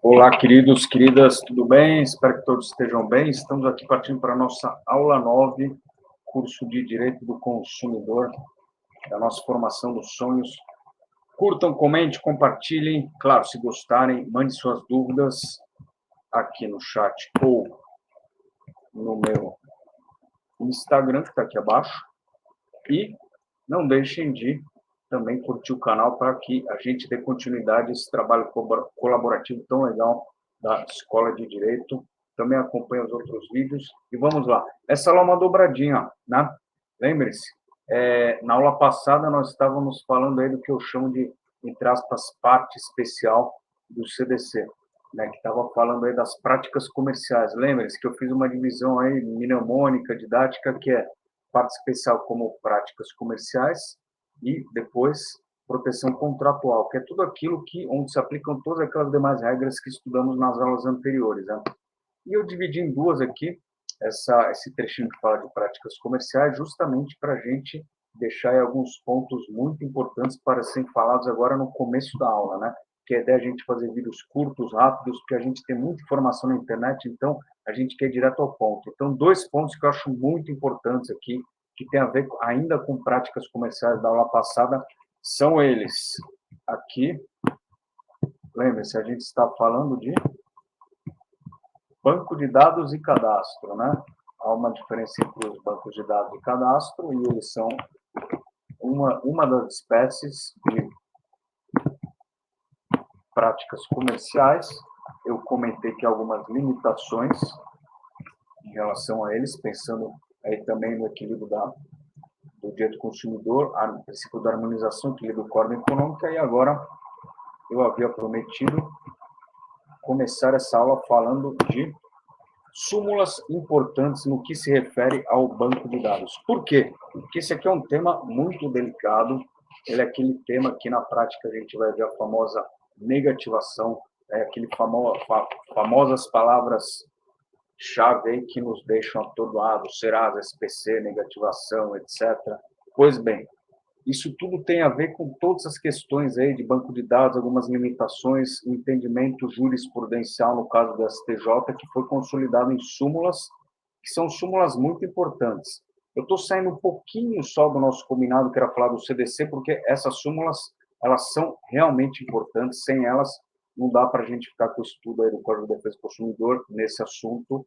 Olá, queridos, queridas, tudo bem? Espero que todos estejam bem. Estamos aqui partindo para a nossa aula 9, curso de Direito do Consumidor, da nossa formação dos sonhos. Curtam, comentem, compartilhem. Claro, se gostarem, mande suas dúvidas aqui no chat ou no meu Instagram, que está aqui abaixo. E não deixem de também curtir o canal para que a gente dê continuidade a esse trabalho colaborativo tão legal da Escola de Direito. Também acompanhe os outros vídeos. E vamos lá. Essa aula é uma dobradinha, né? Lembre-se, na aula passada nós estávamos falando aí do que eu chamo de, entre aspas, parte especial do CDC, né? Que estava falando aí das práticas comerciais. Lembre-se que eu fiz uma divisão aí mnemônica, didática, que é parte especial como práticas comerciais e depois proteção contratual, que é tudo aquilo onde se aplicam todas aquelas demais regras que estudamos nas aulas anteriores, né? E eu dividi em duas aqui, esse trechinho que fala de práticas comerciais, justamente para a gente deixar aí alguns pontos muito importantes para serem falados agora no começo da aula, né? Que é a ideia de a gente fazer vídeos curtos, rápidos, porque a gente tem muita informação na internet, então a gente quer ir direto ao ponto. Então, dois pontos que eu acho muito importantes aqui, que tem a ver ainda com práticas comerciais da aula passada, são eles. Aqui, lembre-se, a gente está falando de banco de dados e cadastro, né? Há uma diferença entre os bancos de dados e cadastro, e eles são uma das espécies de práticas comerciais. Eu comentei que há algumas limitações em relação a eles, pensando aí também no equilíbrio do direito do consumidor, o princípio da harmonização, equilíbrio com a ordem econômica, e agora eu havia prometido começar essa aula falando de súmulas importantes no que se refere ao banco de dados. Por quê? Porque esse aqui é um tema muito delicado, ele é aquele tema que na prática a gente vai ver a famosa negativação, aquele famosas palavras-chave aí que nos deixam atordoados, Serasa, SPC, negativação, etc. Pois bem, isso tudo tem a ver com todas as questões aí de banco de dados, algumas limitações, entendimento jurisprudencial, no caso do STJ, que foi consolidado em súmulas, que são súmulas muito importantes. Eu estou saindo um pouquinho só do nosso combinado, que era falar do CDC, porque essas súmulas, elas são realmente importantes, sem elas não dá para a gente ficar com o estudo aí do Código de Defesa do Consumidor nesse assunto,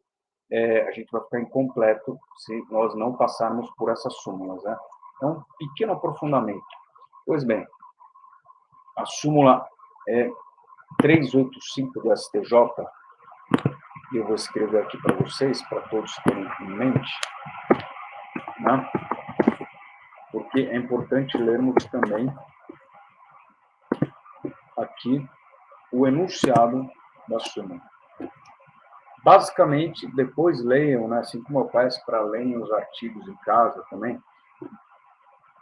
a gente vai ficar incompleto se nós não passarmos por essas súmulas, né? Então, um pequeno aprofundamento. Pois bem, a súmula é 385 do STJ, e eu vou escrever aqui para vocês, para todos terem em mente, né? Porque é importante lermos também aqui o enunciado da súmula. Basicamente, depois leiam, né, assim como eu peço para lerem os artigos em casa também,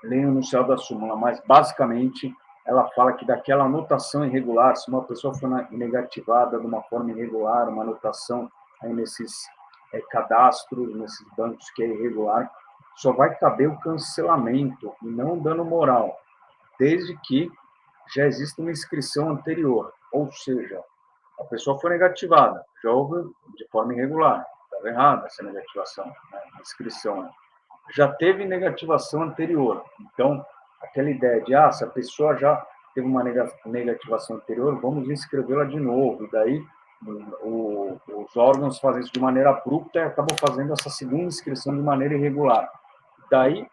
leiam o enunciado da súmula, mas basicamente ela fala que daquela anotação irregular, se uma pessoa for negativada de uma forma irregular, uma anotação aí nesses cadastros, nesses bancos que é irregular, só vai caber o cancelamento e não o dano moral, desde que já exista uma inscrição anterior, ou seja, a pessoa foi negativada, já houve de forma irregular, estava errada essa negativação, né, a inscrição, né? Já teve negativação anterior. Então, aquela ideia de, se a pessoa já teve uma negativação anterior, vamos inscrevê-la de novo. E daí, os órgãos fazem isso de maneira abrupta e acabam fazendo essa segunda inscrição de maneira irregular. Daí,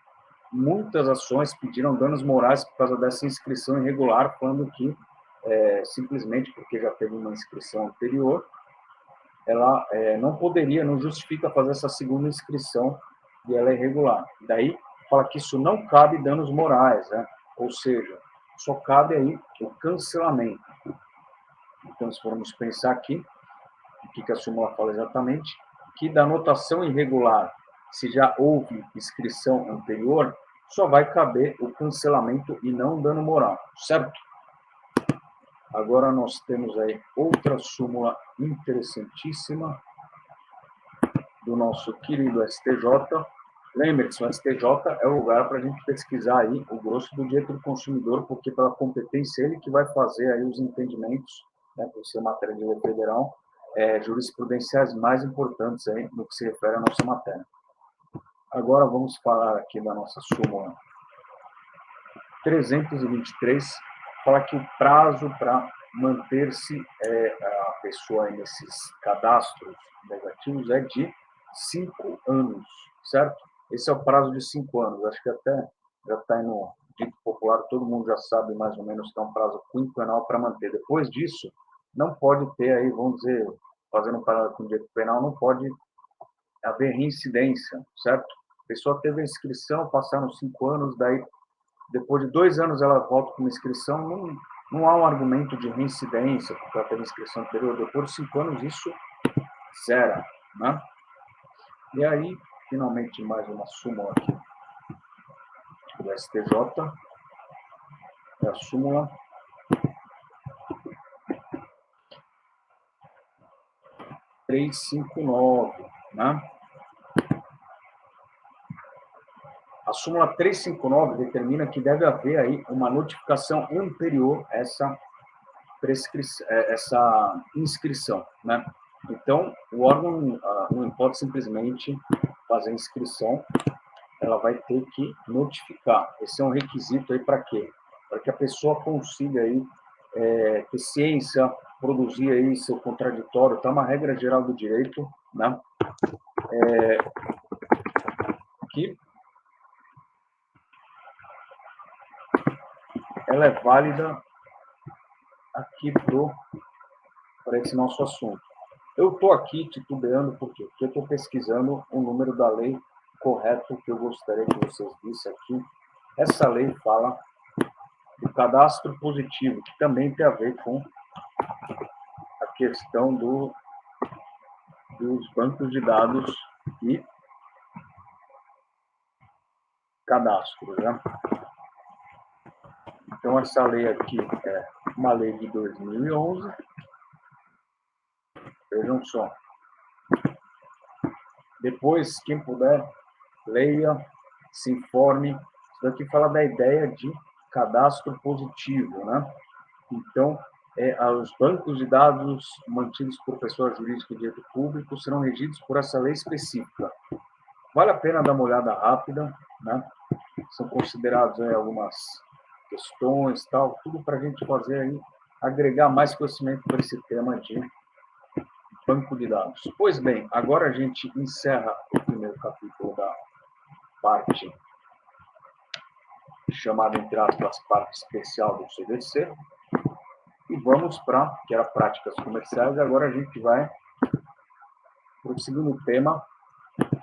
muitas ações pediram danos morais por causa dessa inscrição irregular, falando que, simplesmente porque já teve uma inscrição anterior, ela não poderia, não justifica fazer essa segunda inscrição e ela é irregular. Daí, fala que isso não cabe danos morais, né? Ou seja, só cabe aí o cancelamento. Então, se formos pensar aqui, o que a súmula fala exatamente, que da anotação irregular, se já houve inscrição anterior, só vai caber o cancelamento e não o dano moral, certo? Agora nós temos aí outra súmula interessantíssima do nosso querido STJ. Lembre-se, o STJ é o lugar para a gente pesquisar aí o grosso do direito do consumidor, porque pela competência ele que vai fazer aí os entendimentos né, por ser matéria de lei federal, jurisprudenciais mais importantes aí no que se refere à nossa matéria. Agora vamos falar aqui da nossa súmula 323, fala que o prazo para manter-se a pessoa nesses cadastros negativos é de 5 anos, certo? Esse é o prazo de 5 anos. Acho que até já está no dito popular, todo mundo já sabe mais ou menos que é um prazo quinquenal para manter. Depois disso, não pode ter aí, vamos dizer, fazendo um paralelo com o direito penal, não pode haver reincidência, certo? A pessoa teve a inscrição, passaram 5 anos, daí depois de 2 anos ela volta com uma inscrição, não há um argumento de reincidência, porque ela teve inscrição anterior. Depois de 5 anos, isso zera, né? E aí, finalmente, mais uma súmula aqui do STJ, é a súmula 359, né? A súmula 359 determina que deve haver aí uma notificação anterior a essa inscrição, né? Então, o órgão não pode simplesmente fazer a inscrição, ela vai ter que notificar. Esse é um requisito aí para quê? Para que a pessoa consiga aí ter ciência, produzir aí seu contraditório, tá uma regra geral do direito, né? Que ela é válida aqui para esse nosso assunto. Eu estou aqui titubeando por quê? Porque eu estou pesquisando o número da lei correto que eu gostaria que vocês vissem aqui. Essa lei fala do cadastro positivo, que também tem a ver com a questão dos bancos de dados e cadastro, né? Então, essa lei aqui é uma lei de 2011. Vejam só. Depois, quem puder, leia, se informe. Isso daqui fala da ideia de cadastro positivo, né? Então, os bancos de dados mantidos por pessoa jurídica de direito público serão regidos por essa lei específica. Vale a pena dar uma olhada rápida, né? São considerados aí algumas questões, tal, tudo para a gente fazer aí, agregar mais conhecimento para esse tema de banco de dados. Pois bem, agora a gente encerra o primeiro capítulo da parte chamada, entre aspas, parte especial do CDC, e vamos para, que era práticas comerciais, agora a gente vai para o segundo tema,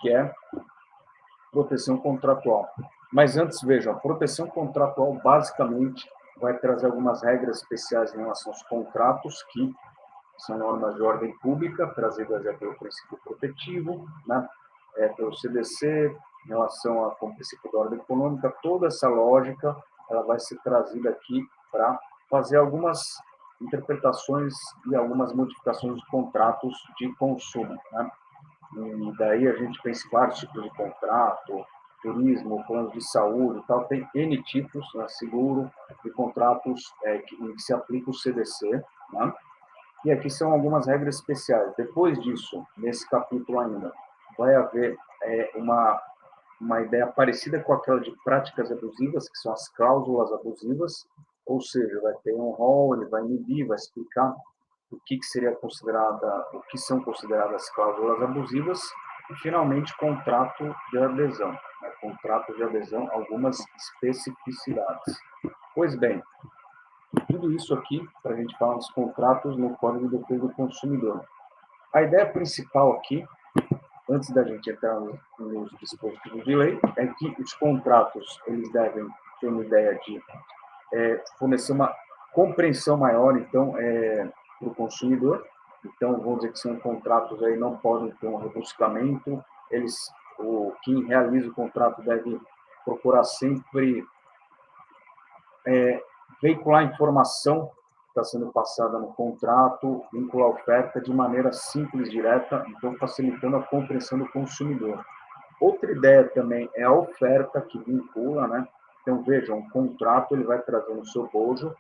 que é proteção contratual. Mas antes, vejam, a proteção contratual basicamente vai trazer algumas regras especiais em relação aos contratos, que são normas de ordem pública, trazidas pelo princípio protetivo, né? Pelo CDC, em relação ao princípio da ordem econômica. Toda essa lógica ela vai ser trazida aqui para fazer algumas interpretações e algumas modificações de contratos de consumo, né? E daí a gente pensa em vários tipos de contrato, turismo, planos de saúde e tal, tem N tipos, né, seguro, de contratos que se aplica o CDC, né? E aqui são algumas regras especiais. Depois disso, nesse capítulo ainda, vai haver uma ideia parecida com aquela de práticas abusivas, que são as cláusulas abusivas, ou seja, vai ter um rol, ele vai medir, vai explicar o que seria considerada, o que são consideradas cláusulas abusivas, e finalmente contrato de adesão, né? Contrato de adesão, algumas especificidades. Pois bem, tudo isso aqui para a gente falar dos contratos no Código de Defesa do Consumidor. A ideia principal aqui, antes da gente entrar nos dispositivos de lei, é que os contratos eles devem ter uma ideia de fornecer uma compreensão maior, então, para o consumidor. Então, vamos dizer que são contratos aí não podem ter um rebuscamento. Quem realiza o contrato deve procurar sempre veicular a informação que está sendo passada no contrato, vincular a oferta de maneira simples, direta, então facilitando a compreensão do consumidor. Outra ideia também é a oferta que vincula, né? Então, vejam, um contrato ele vai trazer no seu bojo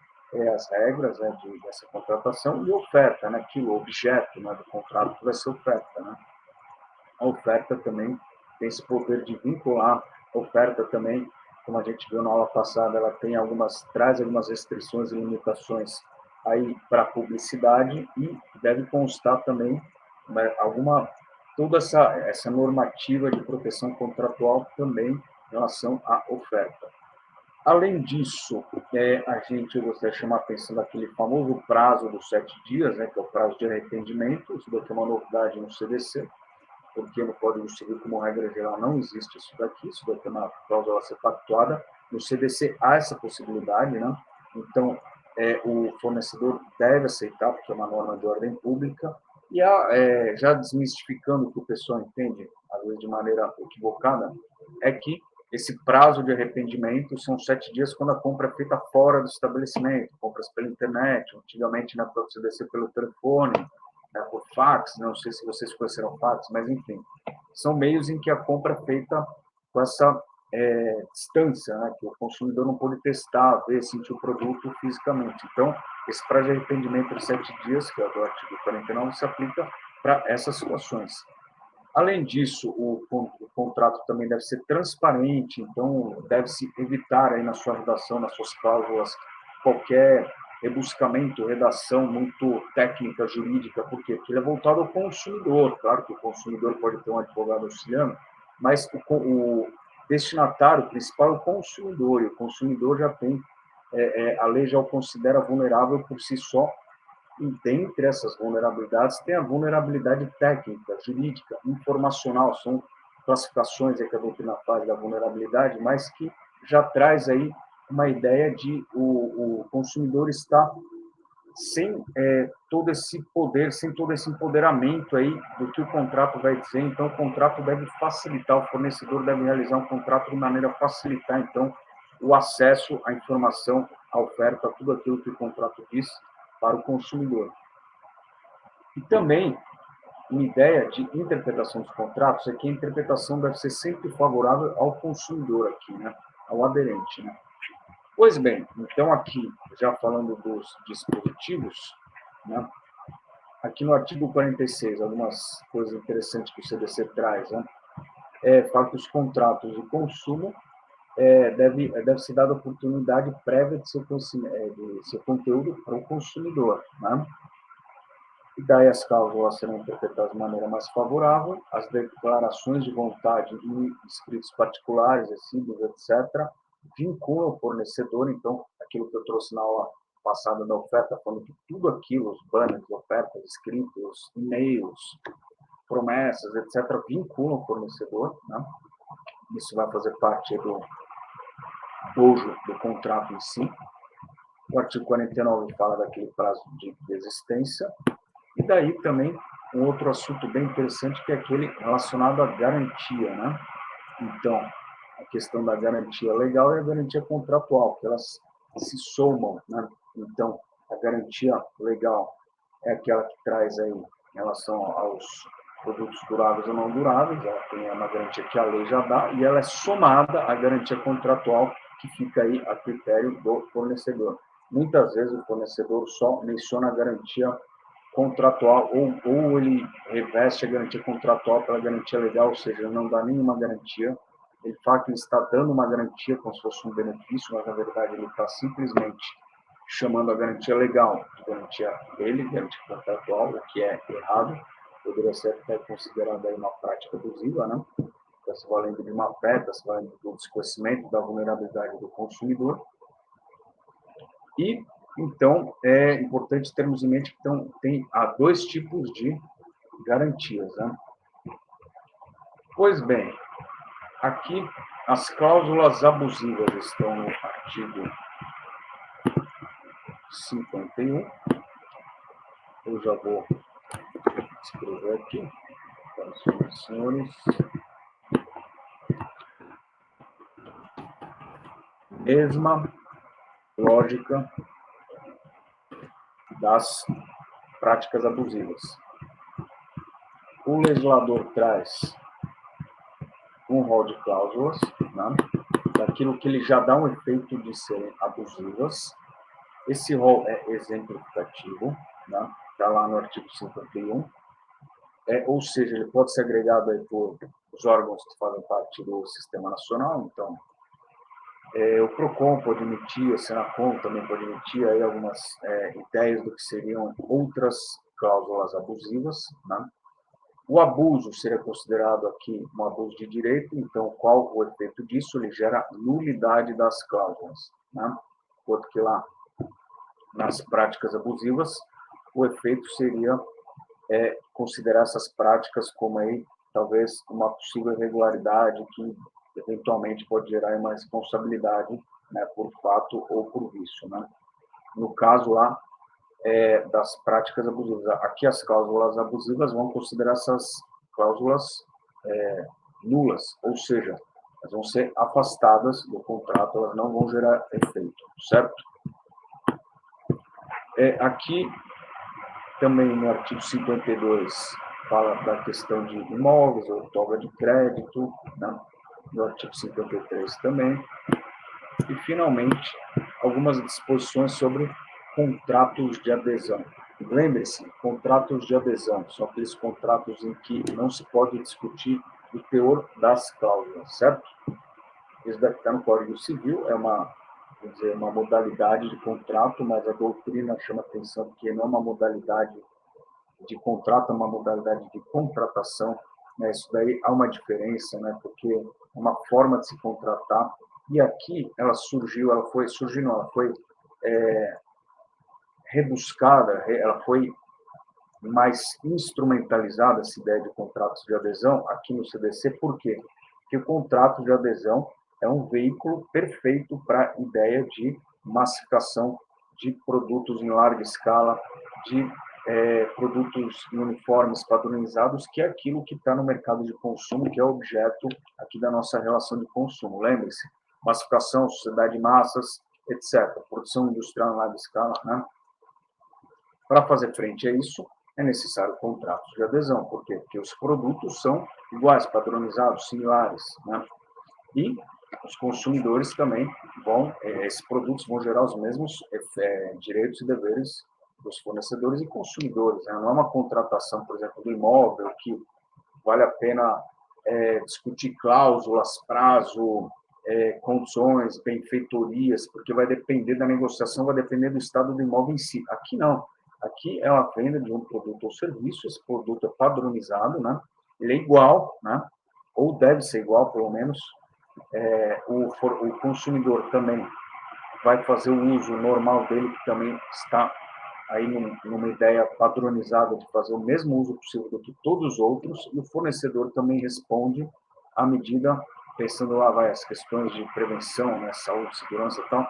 as regras, né, dessa contratação e oferta, né, que o objeto, né, do contrato vai ser oferta, né. A oferta também tem esse poder de vincular. A oferta também, como a gente viu na aula passada, ela traz algumas restrições e limitações aí para a publicidade e deve constar também, né, toda essa normativa de proteção contratual também em relação à oferta. Além disso, eu gostaria de chamar a atenção daquele famoso prazo dos 7 dias, né, que é o prazo de arrependimento. Isso daqui é uma novidade no CDC, porque no Código Civil, como regra geral, não existe isso daqui é uma cláusula a ser pactuada. No CDC há essa possibilidade, né? Então, o fornecedor deve aceitar, porque é uma norma de ordem pública, e já desmistificando o que o pessoal entende, às vezes de maneira equivocada, é que esse prazo de arrependimento são 7 dias quando a compra é feita fora do estabelecimento, compras pela internet, antigamente na própria CDC pelo telefone, né, por fax, não sei se vocês conheceram fax, mas enfim, são meios em que a compra é feita com essa distância, né, que o consumidor não pode testar, ver, sentir o produto fisicamente. Então, esse prazo de arrependimento de 7 dias, que é do artigo 49, se aplica para essas situações. Além disso, o contrato também deve ser transparente, então deve-se evitar aí na sua redação, nas suas cláusulas, qualquer rebuscamento, redação muito técnica, jurídica. Por quê? Porque ele é voltado ao consumidor. Claro que o consumidor pode ter um advogado auxiliando, mas o destinatário principal é o consumidor, e o consumidor já tem, a lei já o considera vulnerável por si só. E dentre essas vulnerabilidades, tem a vulnerabilidade técnica, jurídica, informacional, são classificações que a doutrina faz da vulnerabilidade, mas que já traz aí uma ideia de o consumidor estar sem todo esse poder, sem todo esse empoderamento aí do que o contrato vai dizer. Então, o contrato deve facilitar, o fornecedor deve realizar um contrato de maneira a facilitar, então, o acesso à informação, à oferta, tudo aquilo que o contrato diz para o consumidor. E também, uma ideia de interpretação dos contratos é que a interpretação deve ser sempre favorável ao consumidor aqui, né? Ao aderente, né? Pois bem, então aqui, já falando dos dispositivos, né? Aqui no artigo 46, algumas coisas interessantes que o CDC traz, né? Fala que os contratos de consumo deve ser dada oportunidade prévia de seu conteúdo para o consumidor, né? E daí as cláusulas serão interpretadas de maneira mais favorável, as declarações de vontade em escritos particulares, recibos, etc., vinculam o fornecedor. Então, aquilo que eu trouxe na aula passada da oferta, falando que tudo aquilo, os banners, ofertas, escritos, e-mails, promessas, etc., vinculam o fornecedor, né? Isso vai fazer parte do bojo do contrato em si. O artigo 49 fala daquele prazo de existência. E daí também um outro assunto bem interessante, que é aquele relacionado à garantia, né? Então, a questão da garantia legal e a garantia contratual, que elas se somam, né? Então, a garantia legal é aquela que traz aí, em relação aos produtos duráveis ou não duráveis, ela tem uma garantia que a lei já dá, e ela é somada à garantia contratual, que fica aí a critério do fornecedor. Muitas vezes o fornecedor só menciona a garantia contratual, ou ele reveste a garantia contratual pela garantia legal, ou seja, não dá nenhuma garantia. Ele fala que ele está dando uma garantia como se fosse um benefício, mas na verdade ele está simplesmente chamando a garantia legal de garantia dele, garantia contratual, o que é errado, poderia ser até considerada aí uma prática abusiva, né? Está se valendo de uma fé, está se valendo do desconhecimento da vulnerabilidade do consumidor. E então, é importante termos em mente que há dois tipos de garantias, né? Pois bem, aqui as cláusulas abusivas estão no artigo 51. Eu já vou escrever aqui, para os senhores. Mesma lógica das práticas abusivas. O legislador traz um rol de cláusulas, né, daquilo que ele já dá um efeito de serem abusivas, Esse rol é exemplificativo, né? Está lá no artigo 51, ou seja, ele pode ser agregado aí por os órgãos que fazem parte do Sistema Nacional, então o PROCON pode emitir, a Senacom também pode emitir aí algumas ideias do que seriam outras cláusulas abusivas, né? O abuso seria considerado aqui um abuso de direito, então qual o efeito disso? Ele gera nulidade das cláusulas, né? Enquanto que lá, nas práticas abusivas, o efeito seria considerar essas práticas como aí, talvez, uma possível irregularidade que eventualmente pode gerar uma responsabilidade, né, por fato ou por vício, né? No caso lá das práticas abusivas, aqui as cláusulas abusivas vão considerar essas cláusulas nulas, ou seja, elas vão ser afastadas do contrato, elas não vão gerar efeito, certo? Aqui também no artigo 52 fala da questão de imóveis, outorga de crédito, né? No artigo 53 também. E, finalmente, algumas disposições sobre contratos de adesão. Lembre-se, contratos de adesão são aqueles contratos em que não se pode discutir o teor das cláusulas, certo? Isso deve estar no Código Civil, é uma modalidade de contrato, mas a doutrina chama atenção que não é uma modalidade de contrato, é uma modalidade de contratação, né? Isso daí há uma diferença, né? Porque é uma forma de se contratar, e aqui ela foi rebuscada, ela foi mais instrumentalizada, essa ideia de contratos de adesão aqui no CDC. Por quê? Porque o contrato de adesão é um veículo perfeito para a ideia de massificação de produtos em larga escala, de produtos uniformes, padronizados, que é aquilo que está no mercado de consumo, que é objeto aqui da nossa relação de consumo. Lembre-se, massificação, sociedade de massas, etc. Produção industrial em larga escala, né? Para fazer frente a isso, é necessário contratos de adesão. Por quê? Porque os produtos são iguais, padronizados, similares, né? E os consumidores também esses produtos vão gerar os mesmos direitos e deveres dos fornecedores e consumidores, né? Não é uma contratação, por exemplo, do imóvel, que vale a pena discutir cláusulas, prazo, condições, benfeitorias, porque vai depender da negociação, vai depender do estado do imóvel em si. Aqui não. Aqui é a venda de um produto ou serviço, esse produto é padronizado, né? Ele é igual, né? Ou deve ser igual, pelo menos. O consumidor também vai fazer o uso normal dele, que também está aí numa ideia padronizada de fazer o mesmo uso possível do que todos os outros, e o fornecedor também responde à medida, pensando lá, as questões de prevenção, né, saúde, segurança e tal,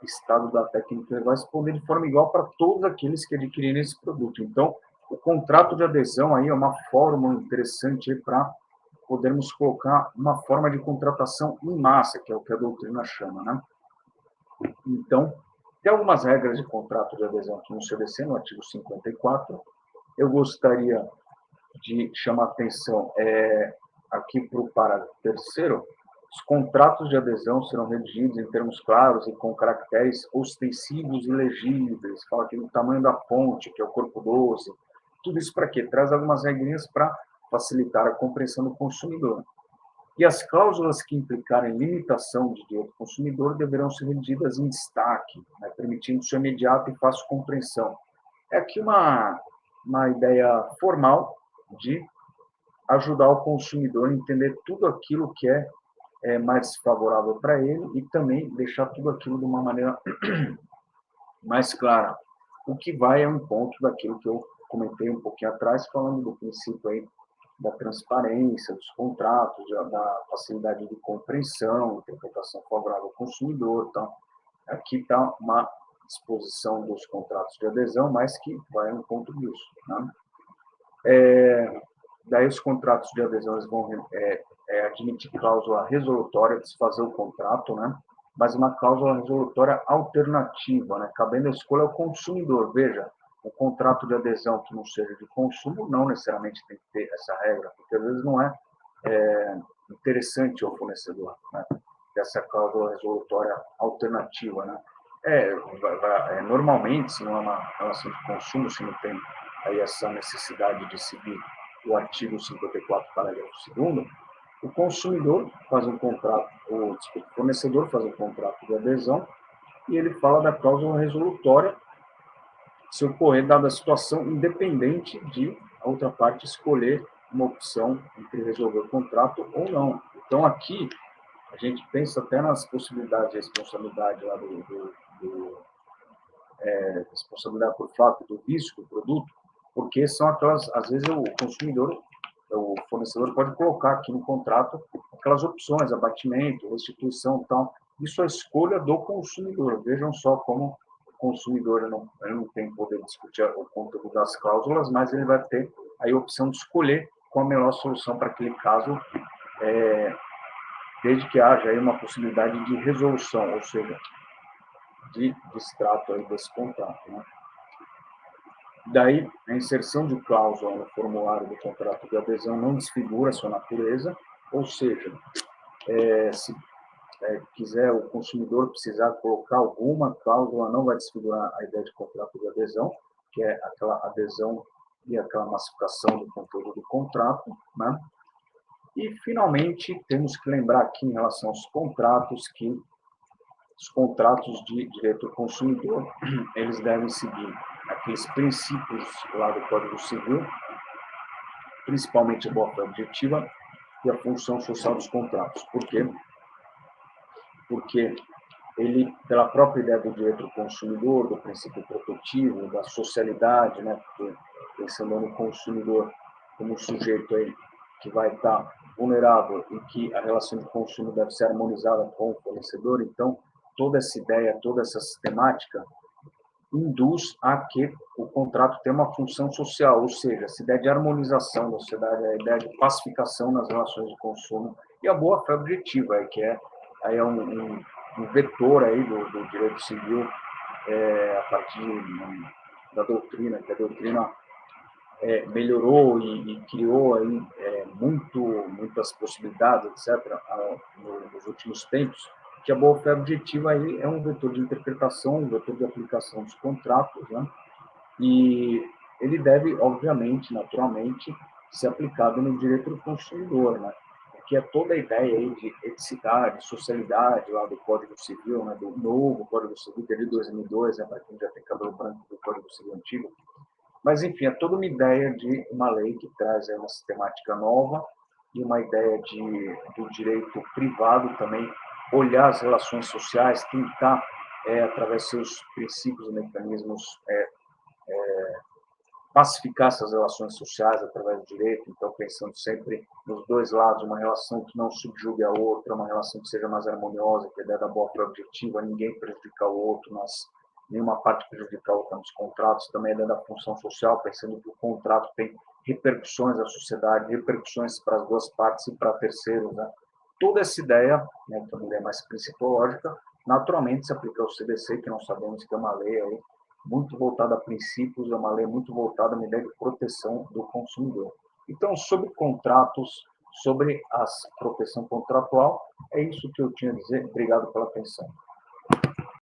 estado da técnica, ele vai responder de forma igual para todos aqueles que adquirirem esse produto. Então, o contrato de adesão aí é uma forma interessante para podermos colocar uma forma de contratação em massa, que é o que a doutrina chama, né? Então, tem algumas regras de contrato de adesão aqui no CDC, no artigo 54. Eu gostaria de chamar a atenção aqui para o parágrafo 3º. Os contratos de adesão serão redigidos em termos claros e com caracteres ostensivos e legíveis. Fala aqui no tamanho da fonte, que é o corpo 12. Tudo isso para quê? Traz algumas regrinhas para facilitar a compreensão do consumidor. E as cláusulas que implicarem limitação de direito do consumidor deverão ser redigidas em destaque, né, permitindo sua imediata e fácil compreensão. É aqui uma ideia formal de ajudar o consumidor a entender tudo aquilo que é mais favorável para ele e também deixar tudo aquilo de uma maneira mais clara. O que vai ao encontro daquilo que eu comentei um pouquinho atrás, falando do princípio aí da transparência dos contratos, da facilidade de compreensão, interpretação favorável ao consumidor. Então, aqui está uma disposição dos contratos de adesão, mas que vai ao encontro disso, né? Daí os contratos de adesão eles vão admitir cláusula resolutória, desfazer o contrato, né? Mas uma cláusula resolutória alternativa, né? Cabendo a escolha ao consumidor. Veja, o contrato de adesão que não seja de consumo não necessariamente tem que ter essa regra, porque às vezes não é interessante ao fornecedor, né? Essa cláusula resolutória alternativa, né? Normalmente, se não é uma relação de consumo, se não tem aí essa necessidade de seguir o artigo 54, parágrafo 2º, o consumidor faz um contrato, o fornecedor faz um contrato de adesão e ele fala da cláusula resolutória se ocorrer dada a situação, independente de a outra parte escolher uma opção entre resolver o contrato ou não. Então, aqui, a gente pensa até nas possibilidades de responsabilidade lá responsabilidade por fato do risco do produto, porque são aquelas, às vezes o consumidor, o fornecedor pode colocar aqui no contrato aquelas opções, abatimento, restituição e tal. Isso é escolha do consumidor. Vejam só como o consumidor ele não tem poder de discutir o conteúdo das cláusulas, mas ele vai ter aí a opção de escolher qual a melhor solução para aquele caso, desde que haja aí uma possibilidade de resolução, ou seja, de extrato aí desse contrato, né? Daí, a inserção de cláusula no formulário do contrato de adesão não desfigura sua natureza, ou seja, se quiser o consumidor precisar colocar alguma cláusula, não vai desfigurar a ideia de contrato de adesão, que é aquela adesão e aquela massificação do conteúdo do contrato, né? E, finalmente, temos que lembrar aqui em relação aos contratos que os contratos de direito do consumidor, eles devem seguir aqueles princípios lá do Código Civil, principalmente a boa-fé objetiva e a função social dos contratos. Por quê? Porque ele, pela própria ideia do direito do consumidor, do princípio protetivo, da socialidade, né, porque pensando no consumidor como um sujeito aí que vai estar vulnerável e que a relação de consumo deve ser harmonizada com o fornecedor, então toda essa ideia, toda essa sistemática induz a que o contrato tenha uma função social, ou seja, essa ideia de harmonização da sociedade, a ideia de pacificação nas relações de consumo e a boa-fé objetiva, que aí é um vetor aí do direito civil a partir da doutrina, que a doutrina melhorou e criou aí muitas possibilidades, etc., nos últimos tempos, que a boa-fé objetiva aí é um vetor de interpretação, um vetor de aplicação dos contratos, né? E ele deve, obviamente, naturalmente, ser aplicado no direito do consumidor, né? Que é toda a ideia aí de eticidade, socialidade lá do Código Civil, né? Do novo Código Civil, que é de 2002, né? Para quem já tem cabelo branco do Código Civil antigo. Mas, enfim, é toda uma ideia de uma lei que traz aí uma sistemática nova e uma ideia do direito privado também olhar as relações sociais, tentar, através de seus princípios e mecanismos, pacificar essas relações sociais através do direito, então pensando sempre nos dois lados, uma relação que não subjugue a outra, uma relação que seja mais harmoniosa, que é a ideia da boa-fé objetiva, ninguém prejudicar o outro, mas nenhuma parte prejudicar a outra nos contratos, também a ideia da função social, pensando que o contrato tem repercussões na sociedade, repercussões para as duas partes e para terceiros, né? Toda essa ideia, né, que é uma ideia mais principiológica, naturalmente se aplica ao CDC, que nós sabemos que é uma lei aí muito voltada a princípios, é uma lei muito voltada à ideia de proteção do consumidor. Então, sobre contratos, sobre a proteção contratual, é isso que eu tinha a dizer. Obrigado pela atenção.